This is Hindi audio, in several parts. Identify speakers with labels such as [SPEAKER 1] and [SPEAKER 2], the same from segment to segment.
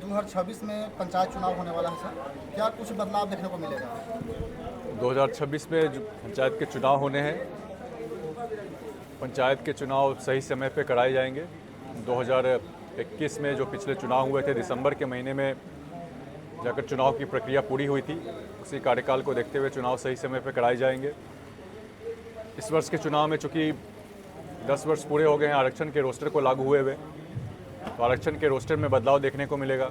[SPEAKER 1] 2026 में पंचायत चुनाव होने वाला है सर, क्या कुछ बदलाव देखने को मिलेगा?
[SPEAKER 2] 2026 में जो पंचायत के चुनाव होने हैं, पंचायत के चुनाव सही समय पे कराए जाएंगे। 2021 में जो पिछले चुनाव हुए थे, दिसंबर के महीने में जाकर चुनाव की प्रक्रिया पूरी हुई थी। उसी कार्यकाल को देखते हुए चुनाव सही समय पे कराए जाएंगे। इस वर्ष के चुनाव में चूँकि 10 वर्ष पूरे हो गए हैं आरक्षण के रोस्टर को लागू हुए हुए, तो आरक्षण के रोस्टर में बदलाव देखने को मिलेगा।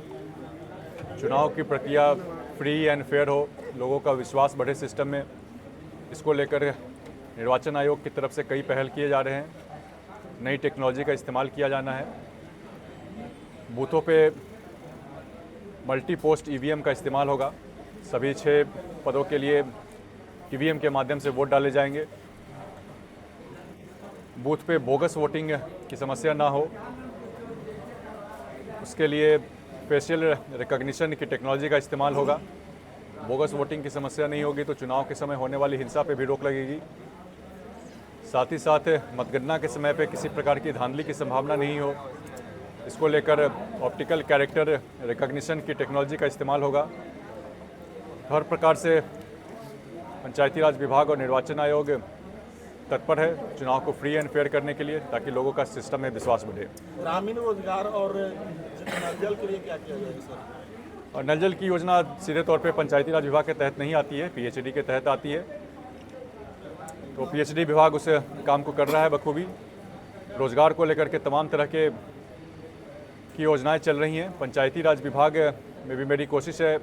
[SPEAKER 2] चुनाव की प्रक्रिया फ्री एंड फेयर हो, लोगों का विश्वास बढ़े सिस्टम में, इसको लेकर निर्वाचन आयोग की तरफ से कई पहल किए जा रहे हैं। नई टेक्नोलॉजी का इस्तेमाल किया जाना है। बूथों पे मल्टी पोस्ट ईवीएम का इस्तेमाल होगा। सभी 6 पदों के लिए ईवीएम के माध्यम से वोट डाले जाएंगे। बूथ पे बोगस वोटिंग की समस्या ना हो, उसके लिए फेशियल रिकॉग्निशन की टेक्नोलॉजी का इस्तेमाल होगा। बोगस वोटिंग की समस्या नहीं होगी तो चुनाव के समय होने वाली हिंसा पे भी रोक लगेगी। साथ ही साथ मतगणना के समय पे किसी प्रकार की धांधली की संभावना नहीं हो, इसको लेकर ऑप्टिकल कैरेक्टर रिकॉग्निशन की टेक्नोलॉजी का इस्तेमाल होगा। हर प्रकार से पंचायती राज विभाग और निर्वाचन आयोग तत्पर है चुनाव को फ्री एंड फेयर करने के लिए, ताकि लोगों का सिस्टम में विश्वास बढ़े।
[SPEAKER 3] ग्रामीण रोजगार और नल जल के लिए क्या किया जाएगा सर?
[SPEAKER 2] और नल जल की योजना सीधे तौर पे पंचायती राज विभाग के तहत नहीं आती है, पीएचडी के तहत आती है। तो पीएचडी विभाग उस काम को कर रहा है बखूबी। रोजगार को लेकर के तमाम तरह की योजनाएं चल रही हैं। पंचायती राज विभाग में भी मेरी कोशिश है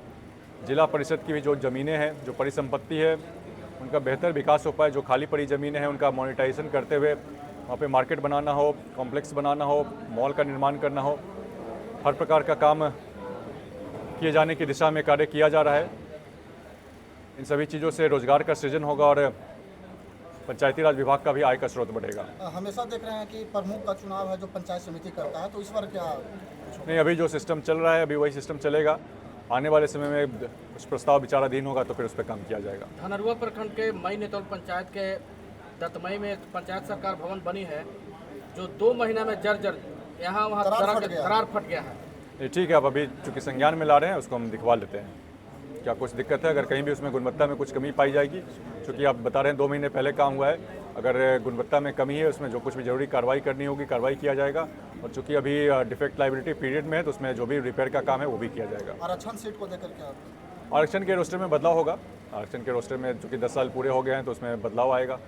[SPEAKER 2] जिला परिषद की भी जो ज़मीनें हैं, जो परिसंपत्ति है, उनका बेहतर विकास हो पाए। जो खाली पड़ी ज़मीनें हैं उनका मोनेटाइजेशन करते हुए वहाँ पे मार्केट बनाना हो, कॉम्प्लेक्स बनाना हो, मॉल का निर्माण करना हो, हर प्रकार का काम किए जाने की दिशा में कार्य किया जा रहा है। इन सभी चीज़ों से रोजगार का सृजन होगा और पंचायती राज विभाग का भी आय का स्रोत बढ़ेगा।
[SPEAKER 1] हमेशा देख रहे हैं कि प्रमुख का चुनाव है जो पंचायत समिति करता है, तो इस बार क्या?
[SPEAKER 2] नहीं, अभी जो सिस्टम चल रहा है अभी वही सिस्टम चलेगा। आने वाले समय में कुछ प्रस्ताव विचाराधीन होगा तो फिर उस पर काम किया जाएगा।
[SPEAKER 4] धनरुआ प्रखंड के मई नेतौल पंचायत के दत्तमई में पंचायत सरकार भवन बनी है, जो 2 महीना में जर्जर यहाँ वहाँ दरार फट गया है।
[SPEAKER 2] ये ठीक है, अब अभी चूँकि संज्ञान में ला रहे हैं, उसको हम दिखवा लेते हैं क्या कुछ दिक्कत है। अगर कहीं भी उसमें गुणवत्ता में कुछ कमी पाई जाएगी, चूँकि आप बता रहे हैं 2 महीने पहले काम हुआ है, अगर गुणवत्ता में कमी है उसमें जो कुछ भी जरूरी कार्रवाई करनी होगी कार्रवाई किया जाएगा। और चूँकि अभी डिफेक्ट लाइबिलिटी पीरियड में है तो उसमें जो भी रिपेयर का काम है वो भी किया जाएगा।
[SPEAKER 1] आरक्षण सीट को लेकर क्या?
[SPEAKER 2] आरक्षण के रोस्टर में बदलाव होगा। आरक्षण के रोस्टर में चूँकि 10 साल पूरे हो गए हैं तो उसमें बदलाव आएगा।